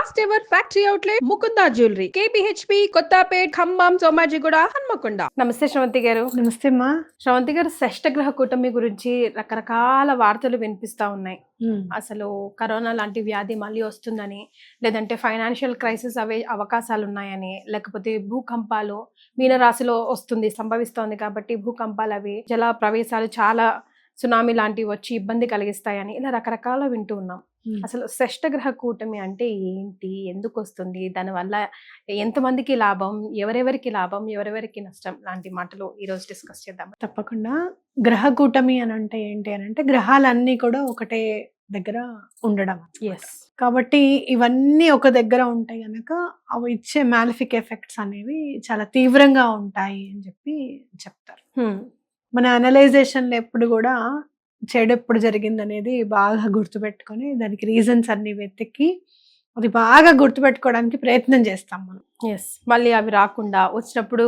First ever factory outlet Mukunda jewellery KPHB Kothapet Khammam Somajiguda Hanamkonda. నమస్తే శ్రవంతి గారు. నమస్తే అమ్మా. శ్రవంతి గారు, షష్టగ్రహ కూటమి గురించి రకరకాల వార్తలు వినిపిస్తా ఉన్నాయి. అసలు కరోనా లాంటి వ్యాధి మళ్ళీ వస్తుందని, లేదంటే ఫైనాన్షియల్ క్రైసిస్ అవే అవకాశాలు ఉన్నాయని, లేకపోతే భూకంపాలు మీనరాశిలో వస్తుంది సంభవిస్తోంది కాబట్టి భూకంపాలు అవి జల ప్రవేశాలు చాలా సునామీ లాంటివి వచ్చి ఇబ్బంది కలిగిస్తాయని, ఇలా రకరకాల వింటూ ఉన్నాం. అసలు షష్టగ్రహ కూటమి అంటే ఏంటి, ఎందుకు వస్తుంది, దానివల్ల ఎంతమందికి లాభం, ఎవరెవరికి లాభం, ఎవరెవరికి నష్టం లాంటి మాటలు ఈ రోజు డిస్కస్ చేద్దాం. తప్పకుండా. గ్రహ కూటమి అని అంటే ఏంటి అని అంటే గ్రహాలన్నీ కూడా ఒకటే దగ్గర ఉండడం. కాబట్టి ఇవన్నీ ఒక దగ్గర ఉంటాయి కనుక అవి ఇచ్చే మ్యాలిఫిక్ ఎఫెక్ట్స్ అనేవి చాలా తీవ్రంగా ఉంటాయి అని చెప్పి చెప్తారు. మన అనలైజేషన్ ఎప్పుడు కూడా చెడు ఎప్పుడు జరిగింది అనేది బాగా గుర్తుపెట్టుకొని దానికి రీజన్స్ అన్ని వెతికి అది బాగా గుర్తుపెట్టుకోవడానికి ప్రయత్నం చేస్తాం మనం. మళ్ళీ అవి రాకుండా వచ్చినప్పుడు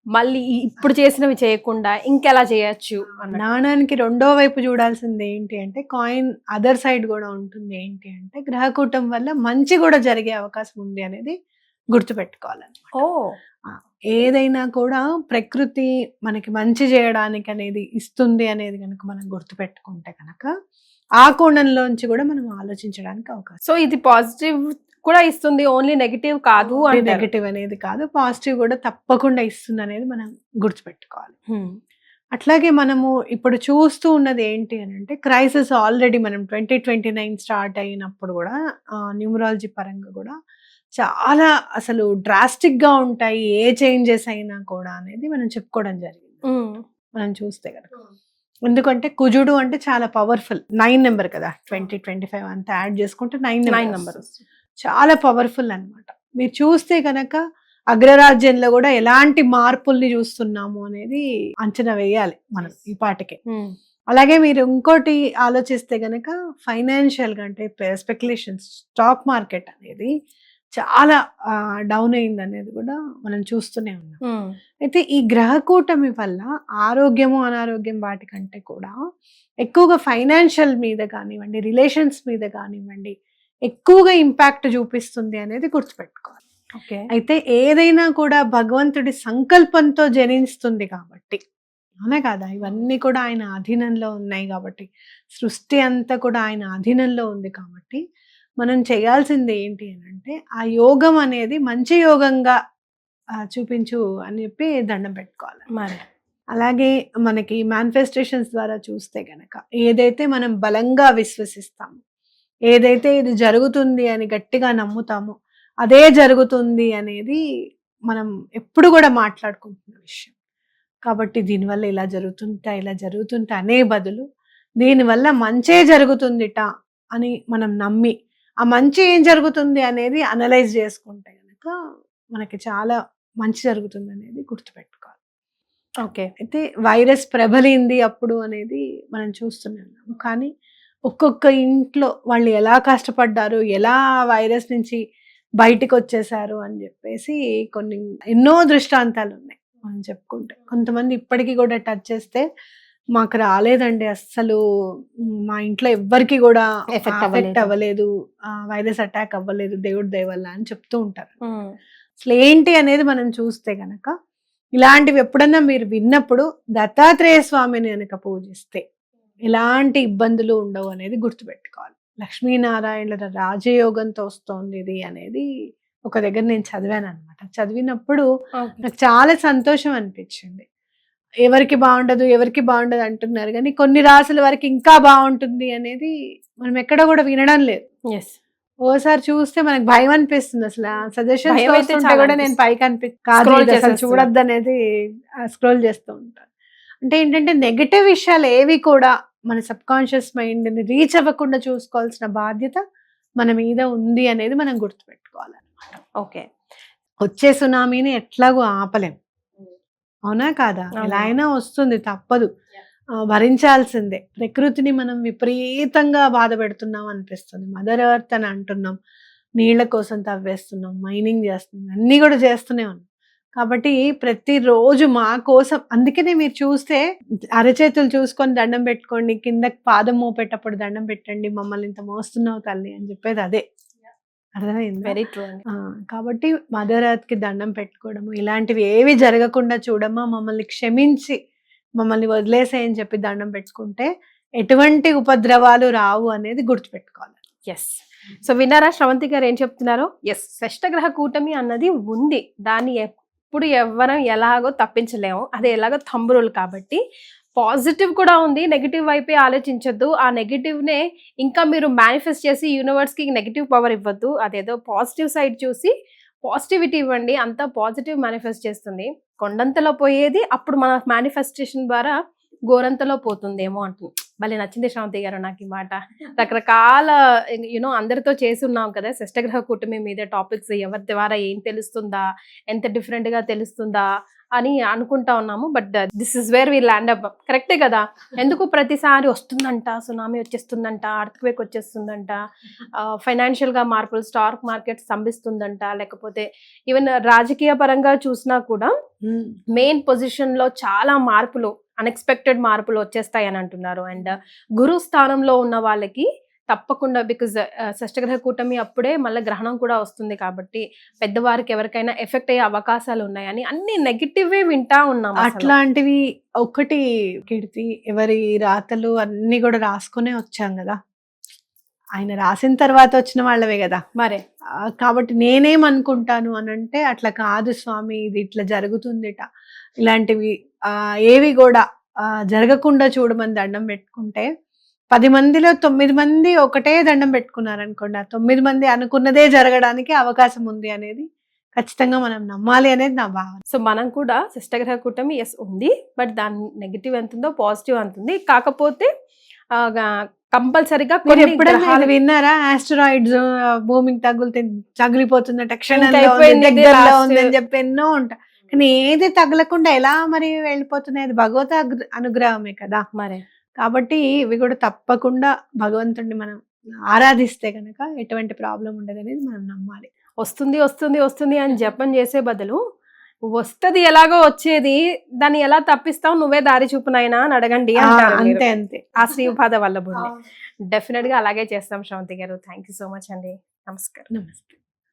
మళ్ళీ ఇప్పుడు చేసినవి చేయకుండా ఇంకెలా చేయొచ్చు. నాణానికి రెండో వైపు చూడాల్సింది ఏంటి అంటే కాయిన్ అదర్ సైడ్ కూడా ఉంటుంది. ఏంటి అంటే గ్రహకూటం వల్ల మంచి కూడా జరిగే అవకాశం ఉంది అనేది గుర్తుపెట్టుకోవాలన్నమాట. ఏదైనా కూడా ప్రకృతి మనకి మంచి చేయడానికి అనేది ఇస్తుంది అనేది కనుక మనం గుర్తుపెట్టుకుంటే కనుక ఆ కోణంలోంచి కూడా మనం ఆలోచించడానికి అవకాశం. సో ఇది పాజిటివ్ కూడా ఇస్తుంది, ఓన్లీ నెగిటివ్ కాదు. నెగిటివ్ అనేది కాదు, పాజిటివ్ కూడా తప్పకుండా ఇస్తుంది అనేది మనం గుర్తుపెట్టుకోవాలి. అట్లాగే మనము ఇప్పుడు చూస్తూ ఉన్నది ఏంటి అని అంటే క్రైసిస్ ఆల్రెడీ మనం 2029 స్టార్ట్ అయినప్పుడు కూడా న్యూమరాలజీ పరంగా కూడా చాలా అసలు డ్రాస్టిక్ గా ఉంటాయి ఏ చేంజెస్ అయినా కూడా అనేది మనం చెప్పుకోవడం జరిగింది. మనం చూస్తే కనుక ఎందుకంటే కుజుడు అంటే చాలా పవర్ఫుల్ 9 నెంబర్ కదా, 2025 అంతా యాడ్ చేసుకుంటే 9 నెంబర్ చాలా పవర్ఫుల్ అన్నమాట. మీరు చూస్తే కనుక అగ్రరాజ్యంలో కూడా ఎలాంటి మార్పుల్ని చూస్తున్నాము అనేది అంచనా వేయాలి మనం ఈ పాటకే. అలాగే మీరు ఇంకోటి ఆలోచిస్తే గనక ఫైనాన్షియల్ గా అంటే స్పెక్యులేషన్స్, స్టాక్ మార్కెట్ అనేది చాలా డౌన్ అయింది అనేది కూడా మనం చూస్తూనే ఉన్నాం. అయితే ఈ గ్రహకూటమి వల్ల ఆరోగ్యము అనారోగ్యం వాటికంటే కూడా ఎక్కువగా ఫైనాన్షియల్ మీద కానివ్వండి, రిలేషన్స్ మీద కానివ్వండి ఎక్కువగా ఇంపాక్ట్ చూపిస్తుంది అనేది గుర్తుపెట్టుకోవాలి. అయితే ఏదైనా కూడా భగవంతుడి సంకల్పంతో జనిస్తుంది కాబట్టి, అవునా కాదా, ఇవన్నీ కూడా ఆయన అధీనంలో ఉన్నాయి కాబట్టి, సృష్టి అంతా కూడా ఆయన అధీనంలో ఉంది కాబట్టి మనం చేయాల్సింది ఏంటి అని అంటే ఆ యోగం అనేది మంచి యోగంగా చూపించు అని చెప్పి దండం పెట్టుకోవాలి. మరి అలాగే మనకి మేనిఫెస్టేషన్స్ ద్వారా చూస్తే గనక ఏదైతే మనం బలంగా విశ్వసిస్తామో, ఏదైతే ఇది జరుగుతుంది అని గట్టిగా నమ్ముతామో అదే జరుగుతుంది అనేది మనం ఎప్పుడు కూడా మాట్లాడుకుంటున్న విషయం. కాబట్టి దీనివల్ల ఇలా జరుగుతుంటా అనే బదులు దీనివల్ల మంచే జరుగుతుందిట అని మనం నమ్మి ఆ మంచి ఏం జరుగుతుంది అనేది అనలైజ్ చేసుకుంటే కనుక మనకి చాలా మంచి జరుగుతుంది అనేది గుర్తుపెట్టుకోవాలి. అయితే వైరస్ ప్రబలింది అప్పుడు అనేది మనం చూస్తూనే ఉన్నాము. కానీ ఒక్కొక్క ఇంట్లో వాళ్ళు ఎలా కష్టపడ్డారు, ఎలా వైరస్ నుంచి బయటికి వచ్చేసారు అని చెప్పేసి ఎన్నో దృష్టాంతాలు ఉన్నాయి మనం చెప్పుకుంటే. కొంతమంది ఇప్పటికీ కూడా టచ్ చేస్తే మాకు రాలేదండి, అస్సలు మా ఇంట్లో ఎవ్వరికి కూడా ఎఫెక్ట్ అవ్వలేదు, వైరస్ అటాక్ అవ్వలేదు దేవుడి దయ వల్ల అని చెప్తూ ఉంటారు. అసలు ఏంటి అనేది మనం చూస్తే గనక ఇలాంటివి ఎప్పుడన్నా మీరు విన్నప్పుడు దత్తాత్రేయ స్వామిని కనుక పూజిస్తే ఎలాంటి ఇబ్బందులు ఉండవు అనేది గుర్తుపెట్టుకోవాలి. లక్ష్మీనారాయణుల రాజయోగంతో వస్తోంది ఇది అనేది ఒక దగ్గర నేను చదివాను అనమాట. చదివినప్పుడు నాకు చాలా సంతోషం అనిపించింది. ఎవరికి బాగుండదు అంటున్నారు కానీ కొన్ని రాసుల వరకు ఇంకా బాగుంటుంది అనేది మనం ఎక్కడ కూడా వినడం లేదు. ఓసారి చూస్తే మనకు భయం అనిపిస్తుంది. అసలు సజెషన్ కూడా నేను పైకి అసలు చూడొద్దు అనేది స్క్రోల్ చేస్తూ ఉంటాను. అంటే ఏంటంటే నెగటివ్ విషయాలు ఏవి కూడా మన సబ్ కాన్షియస్ మైండ్ ని రీచ్ అవ్వకుండా చూసుకోవాల్సిన బాధ్యత మన మీద ఉంది అనేది మనం గుర్తుపెట్టుకోవాలన్నమాట. వచ్చే సునామీని ఎట్లాగో ఆపలేం, అవునా కాదా, ఎలా అయినా వస్తుంది, తప్పదు, భరించాల్సిందే. ప్రకృతిని మనం విపరీతంగా బాధ పెడుతున్నాం అనిపిస్తుంది. మదర్ ఎర్త్ అని అంటున్నాం, నీళ్ల కోసం తవ్వేస్తున్నాం, మైనింగ్ చేస్తున్నాం, అన్నీ కూడా చేస్తూనే ఉన్నాం. కాబట్టి ప్రతిరోజు మా కోసం, అందుకనే మీరు చూస్తే అరచేతులు చూసుకొని దండం పెట్టుకోండి, కింద పాదం మోపేటప్పుడు దండం పెట్టండి, మమ్మల్ని ఇంత మోస్తున్నావు తల్లి అని చెప్పేది అదే. అర్థమైందా? వెరీ ట్రూ అండి. కాబట్టి మదర్ ఎర్త్ కి దండం పెట్టుకోవడము, ఇలాంటివి ఏవి జరగకుండా చూడమ్మా, మమ్మల్ని క్షమించి మమ్మల్ని వదిలేసేయని చెప్పి దండం పెట్టుకుంటే ఎటువంటి ఉపద్రవాలు రావు అనేది గుర్తుపెట్టుకోవాలి. ఎస్. సో విన్నారా శ్రవంతి గారు ఏం చెప్తున్నారో? ఎస్, షష్టగ్రహ కూటమి అన్నది ఉంది. దాన్ని ఎప్పుడు ఎవ్వరం ఎలాగో తప్పించలేము. అది ఎలాగో తంబురులు కాబట్టి పాజిటివ్ కూడా ఉంది. నెగిటివ్ వైపే ఆలోచించొద్దు. ఆ నెగిటివ్నే ఇంకా మీరు మేనిఫెస్ట్ చేసి యూనివర్స్కి నెగిటివ్ పవర్ ఇవ్వద్దు. అదేదో పాజిటివ్ సైడ్ చూసి పాజిటివిటీ ఇవ్వండి. అంతా పాజిటివ్ మేనిఫెస్ట్ చేస్తుంది. కొండంతలో పోయేది అప్పుడు మన మేనిఫెస్టేషన్ ద్వారా గోరంతలో పోతుందేమో అంటుంది. భలే నచ్చింది శ్రవంతి గారు నాకు ఈ మాట. రకరకాల అందరితో చేసి ఉన్నాం కదా షష్టగ్రహ కూటమి మీద టాపిక్స్, ఎవరి ద్వారా ఏం తెలుస్తుందా, ఎంత డిఫరెంట్ గా తెలుస్తుందా అని అనుకుంటా ఉన్నాము. But this is where we land up. కరెక్టే కదా. ఎందుకు ప్రతిసారి వస్తుందంట, సునామీ వచ్చేస్తుందంట, అర్త్క్వేక్ వచ్చేస్తుందంట, ఫైనాన్షియల్ గా మార్పులు, స్టాక్ మార్కెట్ స్తంభిస్తుందంట, లేకపోతే ఈవెన్ రాజకీయ పరంగా చూసినా కూడా మెయిన్ పొజిషన్ లో చాలా మార్పులు, అన్ఎక్స్పెక్టెడ్ మార్పులు వచ్చేస్తాయి అని అంటున్నారు. అండ్ గురు స్థానంలో ఉన్న వాళ్ళకి తప్పకుండా, బికాజ్ షష్టగ్రహ కూటమి అప్పుడే మళ్ళీ గ్రహణం కూడా వస్తుంది కాబట్టి పెద్దవారికి ఎవరికైనా ఎఫెక్ట్ అయ్యే అవకాశాలు ఉన్నాయని అన్ని నెగిటివ్ వింటా ఉన్నాం. అట్లాంటివి ఒకటి కీర్తి, ఎవరి రాతలు అన్ని కూడా రాసుకునే వచ్చాం కదా, ఆయన రాసిన తర్వాత వచ్చిన వాళ్ళవే కదా మరే. కాబట్టి నేనేమనుకుంటాను అనంటే, అట్లా కాదు స్వామి, ఇది ఇట్లా జరుగుతుందిట, ఇలాంటివి ఏవి కూడా జరగకుండా చూడమని దండం పెట్టుకుంటే 10 మందిలో 9 మంది ఒకటే దండం పెట్టుకున్నారనుకోండి, ఆ 9 మంది అనుకున్నదే జరగడానికి అవకాశం ఉంది అనేది ఖచ్చితంగా మనం నమ్మాలి అనేది నా భావన. సో మనం కూడా షష్టగ్రహ కూటమి ఎస్ ఉంది, బట్ దాని నెగిటివ్ ఎంత ఉందో పాజిటివ్ అంత ఉంది. కాకపోతే కంపల్సరిగా ఎప్పుడైనా విన్నారా, ఆస్టరాయిడ్స్ భూమికి తగిలిపోతున్న క్షణంలో ఉందని చెప్పి ఎన్నో ఉంటాయి, కానీ ఏది తగలకుండా ఎలా మరి వెళ్ళిపోతున్నాయి, అది భగవత అనుగ్రహమే కదా మరి. కాబట్టి ఇవి కూడా తప్పకుండా భగవంతుడిని మనం ఆరాధిస్తే కనుక ఎటువంటి ప్రాబ్లం ఉండదు అనేది మనం నమ్మాలి. వస్తుంది వస్తుంది వస్తుంది అని జపం చేసే బదులు వస్తుంది ఎలాగో వచ్చేది, దాన్ని ఎలా తప్పిస్తావు, నువ్వే దారి చూపునైనా అని అడగండి అంటారు. అంతే అంతే. ఆ శ్రీపాద వల్లభుని డెఫినెట్ గా అలాగే చేస్తాం. శ్రవంతి గారు, థ్యాంక్ యూ సో మచ్ అండి. నమస్కారం. నమస్తే.